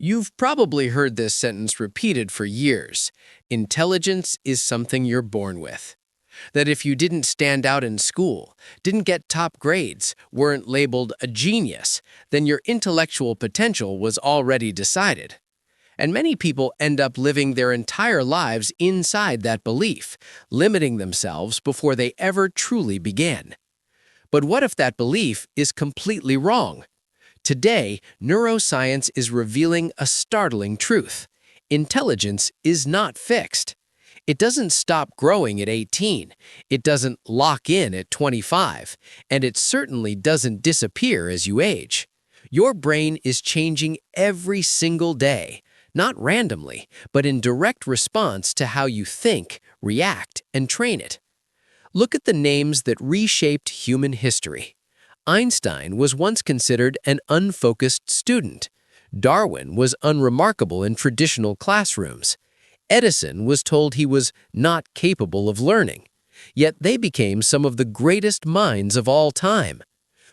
You've probably heard this sentence repeated for years. Intelligence is something you're born with. That if you didn't stand out in school, didn't get top grades, weren't labeled a genius, then your intellectual potential was already decided. And many people end up living their entire lives inside that belief, limiting themselves before they ever truly began. But what if that belief is completely wrong? Today, neuroscience is revealing a startling truth. Intelligence is not fixed. It doesn't stop growing at 18, it doesn't lock in at 25, and it certainly doesn't disappear as you age. Your brain is changing every single day, not randomly, but in direct response to how you think, react, and train it. Look at the names that reshaped human history. Einstein was once considered an unfocused student. Darwin was unremarkable in traditional classrooms. Edison was told he was not capable of learning. Yet they became some of the greatest minds of all time.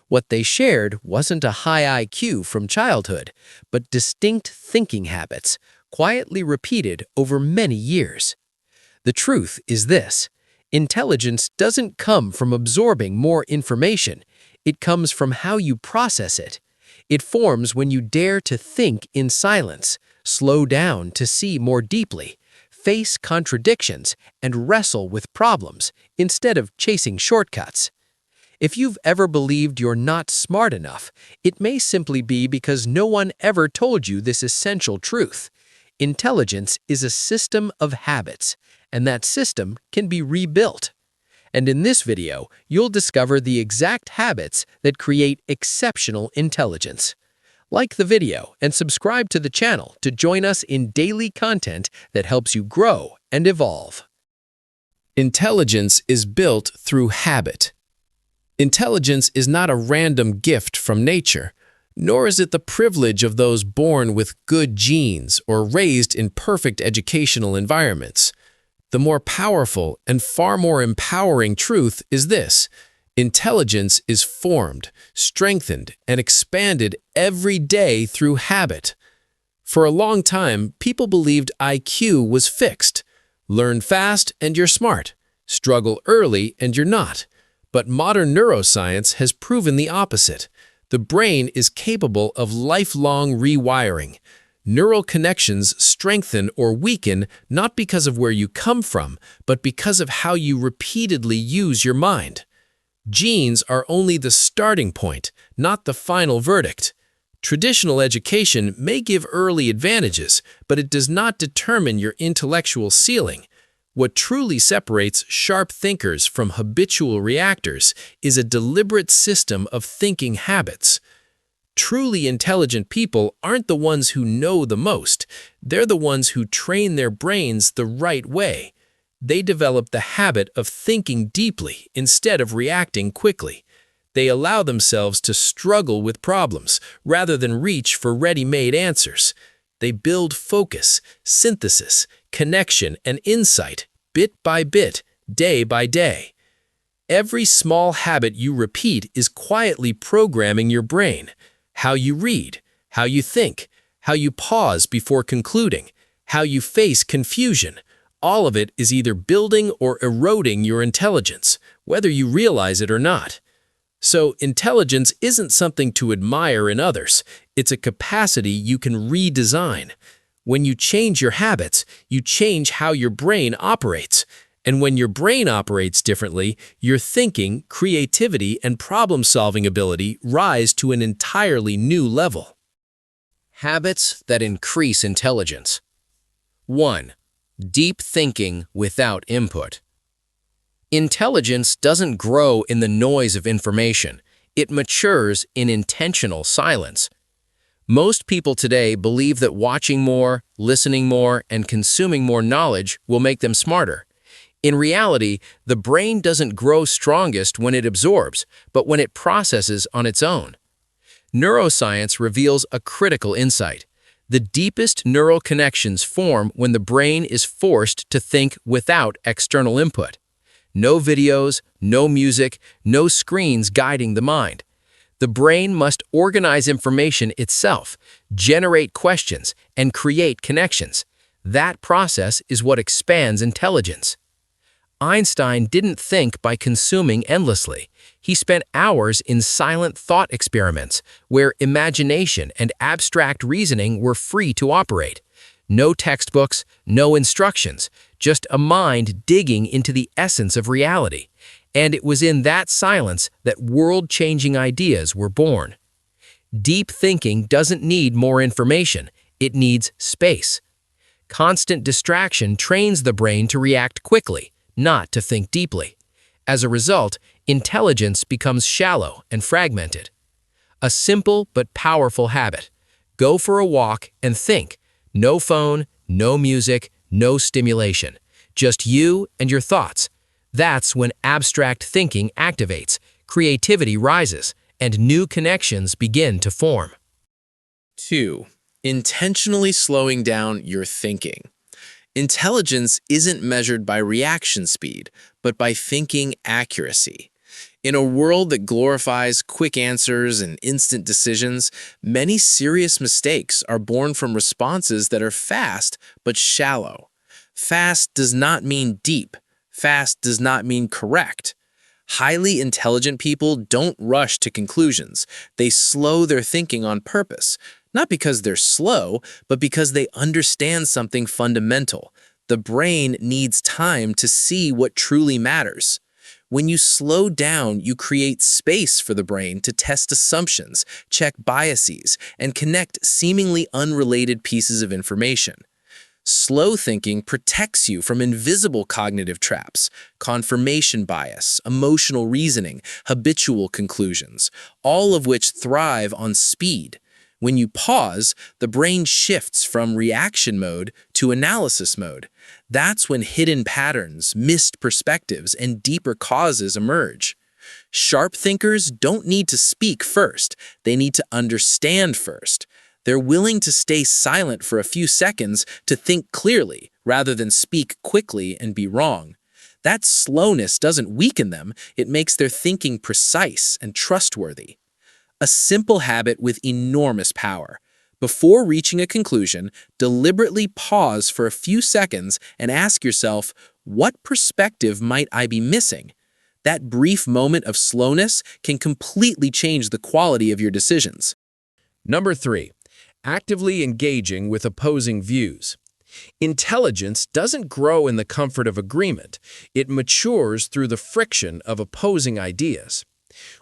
What they shared wasn't a high IQ from childhood, but distinct thinking habits, quietly repeated over many years. The truth is this: intelligence doesn't come from absorbing more information. It comes from how you process it. It forms when you dare to think in silence, slow down to see more deeply, face contradictions, and wrestle with problems instead of chasing shortcuts. If you've ever believed you're not smart enough, it may simply be because no one ever told you this essential truth. Intelligence is a system of habits, and that system can be rebuilt. And in this video, you'll discover the exact habits that create exceptional intelligence. Like the video and subscribe to the channel to join us in daily content that helps you grow and evolve. Intelligence is built through habit. Intelligence is not a random gift from nature, nor is it the privilege of those born with good genes or raised in perfect educational environments. The more powerful and far more empowering truth is this: intelligence is formed, strengthened, and expanded every day through habit. For a long time, people believed IQ was fixed. Learn fast and you're smart. Struggle early and you're not. But modern neuroscience has proven the opposite. The brain is capable of lifelong rewiring. Neural connections strengthen or weaken not because of where you come from, but because of how you repeatedly use your mind. Genes are only the starting point, not the final verdict. Traditional education may give early advantages, but it does not determine your intellectual ceiling. What truly separates sharp thinkers from habitual reactors is a deliberate system of thinking habits. Truly intelligent people aren't the ones who know the most. They're the ones who train their brains the right way. They develop the habit of thinking deeply instead of reacting quickly. They allow themselves to struggle with problems rather than reach for ready-made answers. They build focus, synthesis, connection, and insight bit by bit, day by day. Every small habit you repeat is quietly programming your brain. How you read, how you think, how you pause before concluding, how you face confusion. All of it is either building or eroding your intelligence, whether you realize it or not. So, intelligence isn't something to admire in others. It's a capacity you can redesign. When you change your habits, you change how your brain operates. And when your brain operates differently, your thinking, creativity, and problem-solving ability rise to an entirely new level. Habits that increase intelligence. 1. Deep thinking without input. Intelligence doesn't grow in the noise of information. It matures in intentional silence. Most people today believe that watching more, listening more, and consuming more knowledge will make them smarter. In reality, the brain doesn't grow strongest when it absorbs, but when it processes on its own. Neuroscience reveals a critical insight. The deepest neural connections form when the brain is forced to think without external input. No videos, no music, no screens guiding the mind. The brain must organize information itself, generate questions, and create connections. That process is what expands intelligence. Einstein didn't think by consuming endlessly. He spent hours in silent thought experiments where imagination and abstract reasoning were free to operate. No textbooks, no instructions, just a mind digging into the essence of reality. And it was in that silence that world-changing ideas were born. Deep thinking doesn't need more information, it needs space. Constant distraction trains the brain to react quickly, not to think deeply. As a result, intelligence becomes shallow and fragmented. A simple but powerful habit. Go for a walk and think. No phone, no music, no stimulation. Just you and your thoughts. That's when abstract thinking activates, creativity rises, and new connections begin to form. 2. Intentionally slowing down your thinking. Intelligence isn't measured by reaction speed, but by thinking accuracy. In a world that glorifies quick answers and instant decisions, many serious mistakes are born from responses that are fast but shallow. Fast does not mean deep. Fast does not mean correct. Highly intelligent people don't rush to conclusions. They slow their thinking on purpose, not because they're slow, but because they understand something fundamental. The brain needs time to see what truly matters. When you slow down, you create space for the brain to test assumptions, check biases, and connect seemingly unrelated pieces of information. Slow thinking protects you from invisible cognitive traps, confirmation bias, emotional reasoning, habitual conclusions, all of which thrive on speed. When you pause, the brain shifts from reaction mode to analysis mode. That's when hidden patterns, missed perspectives, and deeper causes emerge. Sharp thinkers don't need to speak first, they need to understand first. They're willing to stay silent for a few seconds to think clearly, rather than speak quickly and be wrong. That slowness doesn't weaken them, it makes their thinking precise and trustworthy. A simple habit with enormous power. Before reaching a conclusion, deliberately pause for a few seconds and ask yourself, what perspective might I be missing? That brief moment of slowness can completely change the quality of your decisions. Number 3. Actively engaging with opposing views. Intelligence doesn't grow in the comfort of agreement. It matures through the friction of opposing ideas.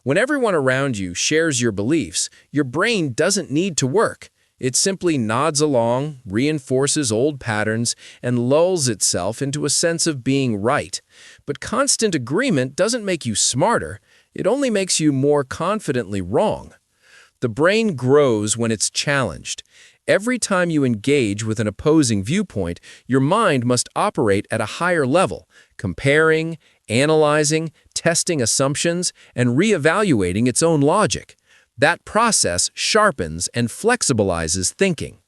When everyone around you shares your beliefs, your brain doesn't need to work. It simply nods along, reinforces old patterns, and lulls itself into a sense of being right. But constant agreement doesn't make you smarter. It only makes you more confidently wrong. The brain grows when it's challenged. Every time you engage with an opposing viewpoint, your mind must operate at a higher level, comparing, analyzing, testing assumptions, and reevaluating its own logic. That process sharpens and flexibilizes thinking.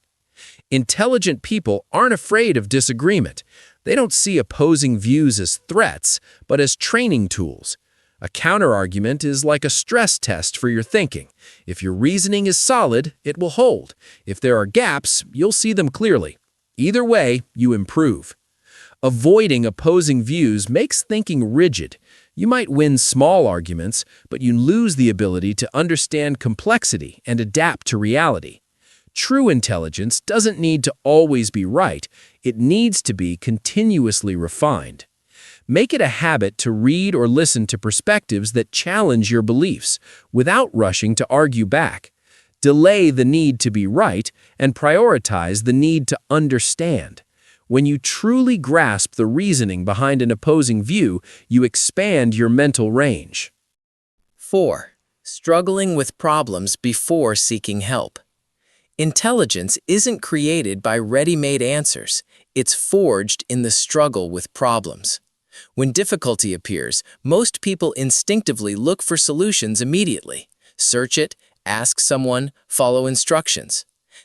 Intelligent people aren't afraid of disagreement. They don't see opposing views as threats, but as training tools. A counterargument is like a stress test for your thinking. If your reasoning is solid, it will hold. If there are gaps, you'll see them clearly. Either way, you improve. Avoiding opposing views makes thinking rigid. You might win small arguments, but you lose the ability to understand complexity and adapt to reality. True intelligence doesn't need to always be right. It needs to be continuously refined. Make it a habit to read or listen to perspectives that challenge your beliefs without rushing to argue back. Delay the need to be right and prioritize the need to understand. When you truly grasp the reasoning behind an opposing view, you expand your mental range. 4. Struggling with problems before seeking help. Intelligence isn't created by ready-made answers. It's forged in the struggle with problems. When difficulty appears, most people instinctively look for solutions immediately. Search it, ask someone, follow instructions.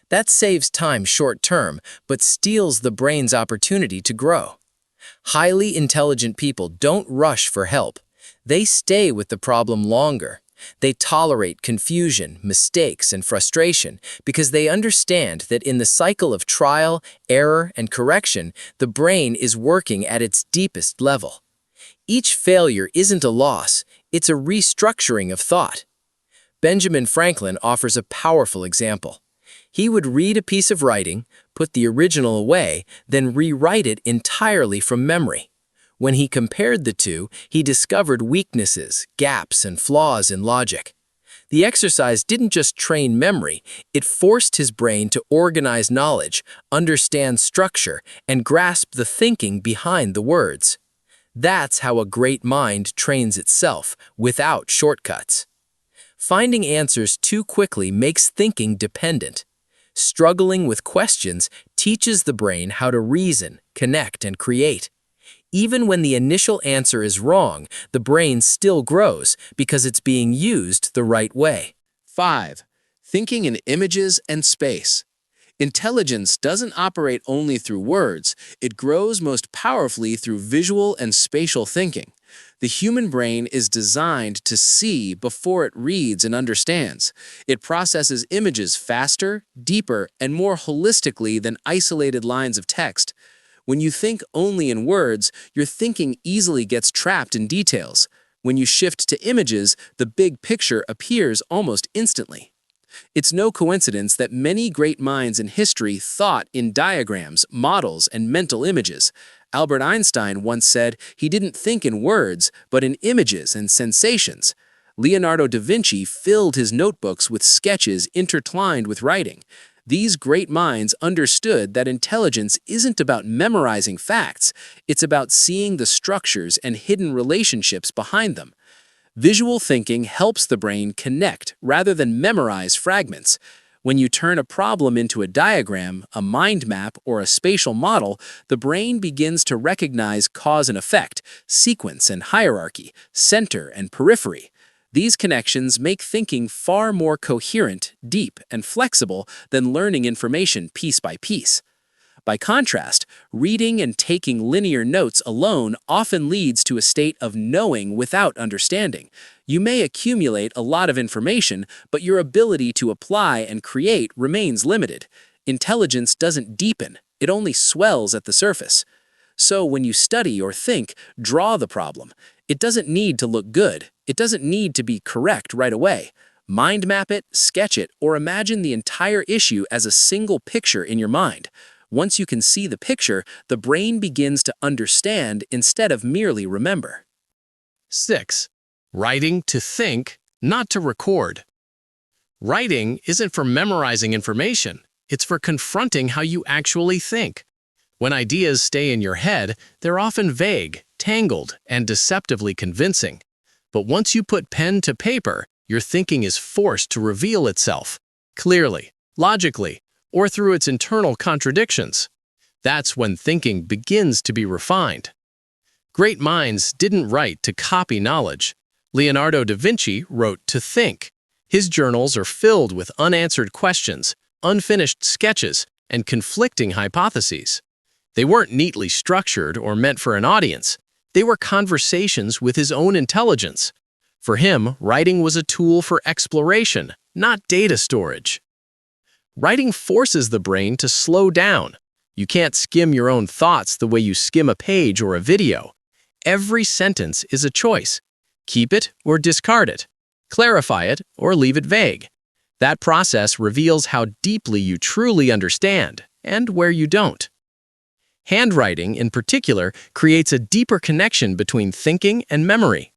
That saves time short-term, but steals the brain's opportunity to grow. Highly intelligent people don't rush for help. They stay with the problem longer, They tolerate confusion, mistakes, and frustration because they understand that in the cycle of trial, error, and correction, the brain is working at its deepest level. Each failure isn't a loss, it's a restructuring of thought. Benjamin Franklin offers a powerful example. He would read a piece of writing, put the original away, then rewrite it entirely from memory. When he compared the two, he discovered weaknesses, gaps, and flaws in logic. The exercise didn't just train memory, it forced his brain to organize knowledge, understand structure, and grasp the thinking behind the words. That's how a great mind trains itself, without shortcuts. Finding answers too quickly makes thinking dependent. Struggling with questions teaches the brain how to reason, connect, and create. Even when the initial answer is wrong, the brain still grows because it's being used the right way. 5. Thinking in images and space. Intelligence doesn't operate only through words, it grows most powerfully through visual and spatial thinking. The human brain is designed to see before it reads and understands. It processes images faster, deeper, and more holistically than isolated lines of text. When you think only in words, your thinking easily gets trapped in details. When you shift to images, the big picture appears almost instantly. It's no coincidence that many great minds in history thought in diagrams, models, and mental images. Albert Einstein once said he didn't think in words, but in images and sensations. Leonardo da Vinci filled his notebooks with sketches intertwined with writing. These great minds understood that intelligence isn't about memorizing facts, it's about seeing the structures and hidden relationships behind them. Visual thinking helps the brain connect rather than memorize fragments. When you turn a problem into a diagram, a mind map, or a spatial model, the brain begins to recognize cause and effect, sequence and hierarchy, center and periphery. These connections make thinking far more coherent, deep, and flexible than learning information piece by piece. By contrast, reading and taking linear notes alone often leads to a state of knowing without understanding. You may accumulate a lot of information, but your ability to apply and create remains limited. Intelligence doesn't deepen, it only swells at the surface. So when you study or think, draw the problem. It doesn't need to look good. It doesn't need to be correct right away. Mind map it, sketch it, or imagine the entire issue as a single picture in your mind. Once you can see the picture, the brain begins to understand instead of merely remember. 6. Writing to think, not to record. Writing isn't for memorizing information. It's for confronting how you actually think. When ideas stay in your head, they're often vague, tangled, and deceptively convincing. But once you put pen to paper, your thinking is forced to reveal itself, clearly, logically, or through its internal contradictions. That's when thinking begins to be refined. Great minds didn't write to copy knowledge. Leonardo da Vinci wrote to think. His journals are filled with unanswered questions, unfinished sketches, and conflicting hypotheses. They weren't neatly structured or meant for an audience. They were conversations with his own intelligence. For him, writing was a tool for exploration, not data storage. Writing forces the brain to slow down. You can't skim your own thoughts the way you skim a page or a video. Every sentence is a choice. Keep it or discard it. Clarify it or leave it vague. That process reveals how deeply you truly understand and where you don't. Handwriting, in particular, creates a deeper connection between thinking and memory.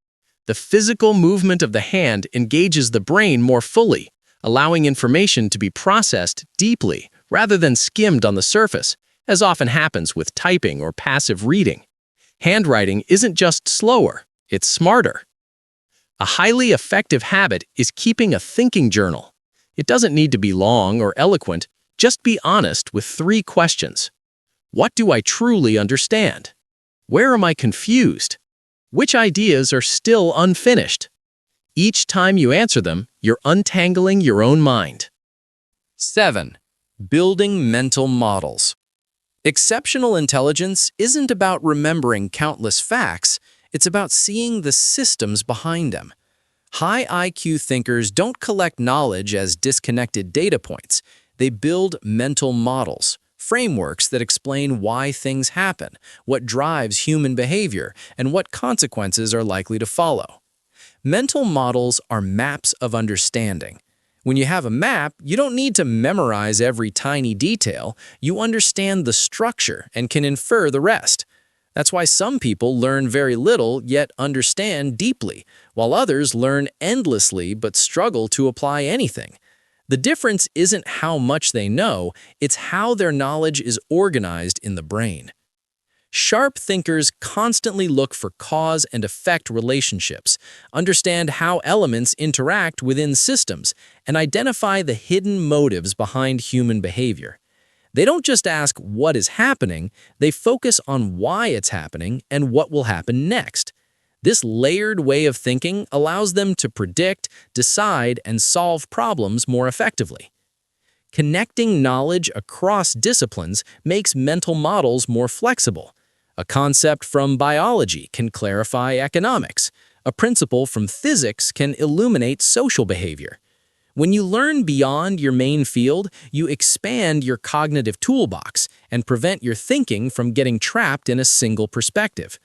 The physical movement of the hand engages the brain more fully, allowing information to be processed deeply rather than skimmed on the surface, as often happens with typing or passive reading. Handwriting isn't just slower, it's smarter. A highly effective habit is keeping a thinking journal. It doesn't need to be long or eloquent, just be honest with 3 questions. What do I truly understand? Where am I confused? Which ideas are still unfinished? Each time you answer them, you're untangling your own mind. 7. Building mental models. Exceptional intelligence isn't about remembering countless facts, it's about seeing the systems behind them. High IQ thinkers don't collect knowledge as disconnected data points. They build mental models, frameworks that explain why things happen, what drives human behavior, and what consequences are likely to follow. Mental models are maps of understanding. When you have a map, you don't need to memorize every tiny detail. You understand the structure and can infer the rest. That's why some people learn very little yet understand deeply, while others learn endlessly but struggle to apply anything. The difference isn't how much they know, it's how their knowledge is organized in the brain. Sharp thinkers constantly look for cause and effect relationships, understand how elements interact within systems, and identify the hidden motives behind human behavior. They don't just ask what is happening, they focus on why it's happening and what will happen next. This layered way of thinking allows them to predict, decide, and solve problems more effectively. Connecting knowledge across disciplines makes mental models more flexible. A concept from biology can clarify economics. A principle from physics can illuminate social behavior. When you learn beyond your main field, you expand your cognitive toolbox and prevent your thinking from getting trapped in a single perspective.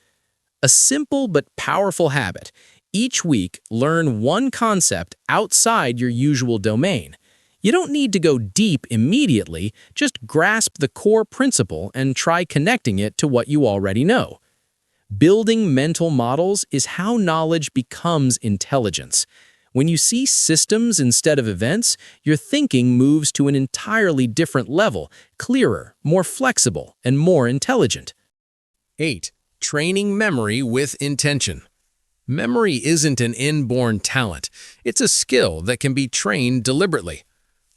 A simple but powerful habit. Each week, learn one concept outside your usual domain. You don't need to go deep immediately, just grasp the core principle and try connecting it to what you already know. Building mental models is how knowledge becomes intelligence. When you see systems instead of events, your thinking moves to an entirely different level, clearer, more flexible, and more intelligent. 8. Training memory with intention. Memory isn't an inborn talent. It's a skill that can be trained deliberately.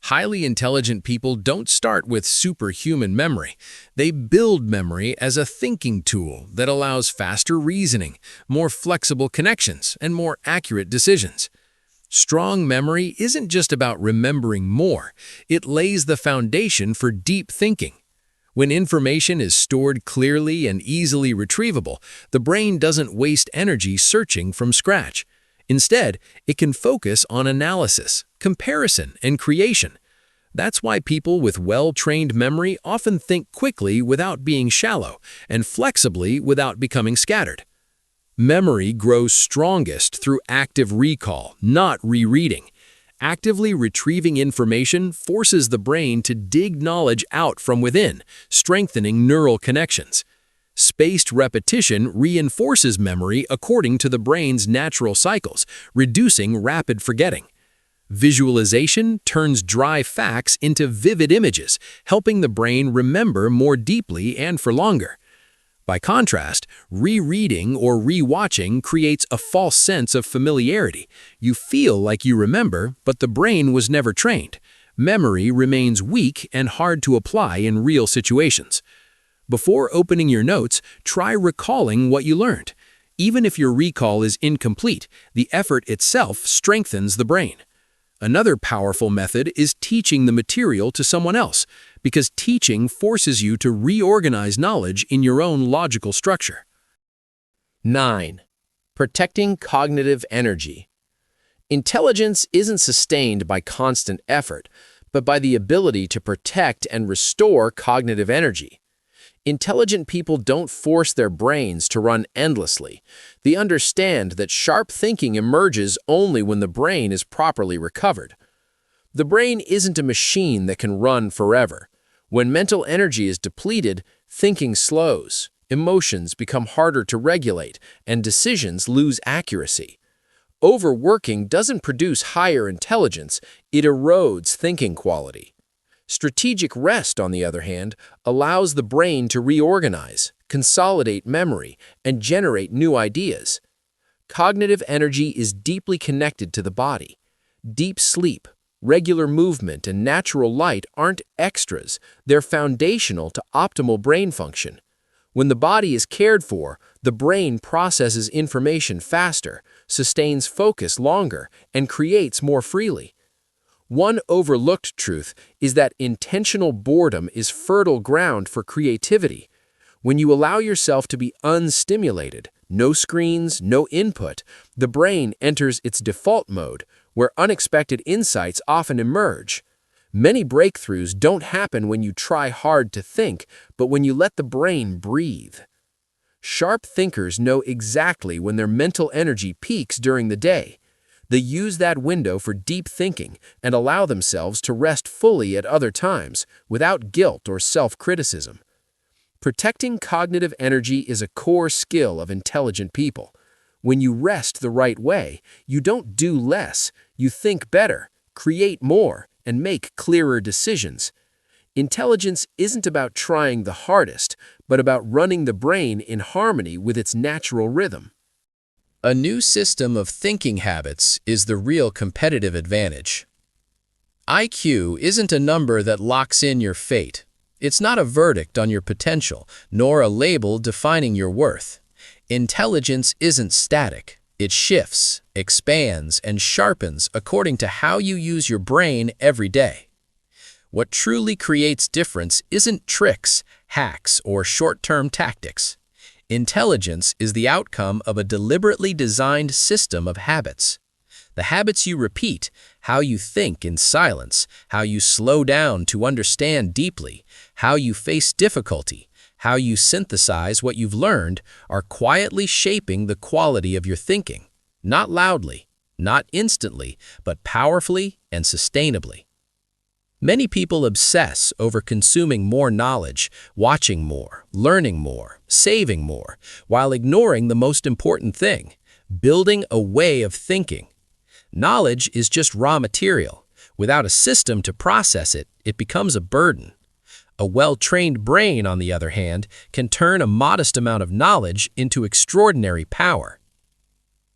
Highly intelligent people don't start with superhuman memory. They build memory as a thinking tool that allows faster reasoning, more flexible connections, and more accurate decisions. Strong memory isn't just about remembering more. It lays the foundation for deep thinking. When information is stored clearly and easily retrievable, the brain doesn't waste energy searching from scratch. Instead, it can focus on analysis, comparison, and creation. That's why people with well-trained memory often think quickly without being shallow, and flexibly without becoming scattered. Memory grows strongest through active recall, not rereading. Actively retrieving information forces the brain to dig knowledge out from within, strengthening neural connections. Spaced repetition reinforces memory according to the brain's natural cycles, reducing rapid forgetting. Visualization turns dry facts into vivid images, helping the brain remember more deeply and for longer. By contrast, rereading or rewatching creates a false sense of familiarity. You feel like you remember, but the brain was never trained. Memory remains weak and hard to apply in real situations. Before opening your notes, try recalling what you learned. Even if your recall is incomplete, the effort itself strengthens the brain. Another powerful method is teaching the material to someone else, because teaching forces you to reorganize knowledge in your own logical structure. 9. Protecting cognitive energy. Intelligence isn't sustained by constant effort, but by the ability to protect and restore cognitive energy. Intelligent people don't force their brains to run endlessly. They understand that sharp thinking emerges only when the brain is properly recovered. The brain isn't a machine that can run forever. When mental energy is depleted, thinking slows, emotions become harder to regulate, and decisions lose accuracy. Overworking doesn't produce higher intelligence, it erodes thinking quality. Strategic rest, on the other hand, allows the brain to reorganize, consolidate memory, and generate new ideas. Cognitive energy is deeply connected to the body. Deep sleep, regular movement, and natural light aren't extras, they're foundational to optimal brain function. When the body is cared for, the brain processes information faster, sustains focus longer, and creates more freely. One overlooked truth is that intentional boredom is fertile ground for creativity. When you allow yourself to be unstimulated, no screens, no input, the brain enters its default mode, where unexpected insights often emerge. Many breakthroughs don't happen when you try hard to think, but when you let the brain breathe. Sharp thinkers know exactly when their mental energy peaks during the day. They use that window for deep thinking and allow themselves to rest fully at other times, without guilt or self-criticism. Protecting cognitive energy is a core skill of intelligent people. When you rest the right way, you don't do less, you think better, create more, and make clearer decisions. Intelligence isn't about trying the hardest, but about running the brain in harmony with its natural rhythm. A new system of thinking habits is the real competitive advantage. IQ isn't a number that locks in your fate. It's not a verdict on your potential, nor a label defining your worth. Intelligence isn't static. It shifts, expands, and sharpens according to how you use your brain every day. What truly creates difference isn't tricks, hacks, or short-term tactics. Intelligence is the outcome of a deliberately designed system of habits. The habits you repeat, how you think in silence, how you slow down to understand deeply, how you face difficulty, how you synthesize what you've learned, are quietly shaping the quality of your thinking. Not loudly, not instantly, but powerfully and sustainably. Many people obsess over consuming more knowledge, watching more, learning more, saving more, while ignoring the most important thing: building a way of thinking. Knowledge is just raw material. Without a system to process it, it becomes a burden. A well-trained brain, on the other hand, can turn a modest amount of knowledge into extraordinary power.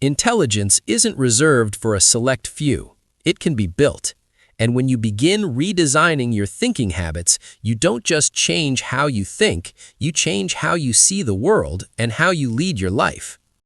Intelligence isn't reserved for a select few. It can be built. And when you begin redesigning your thinking habits, you don't just change how you think, you change how you see the world and how you lead your life.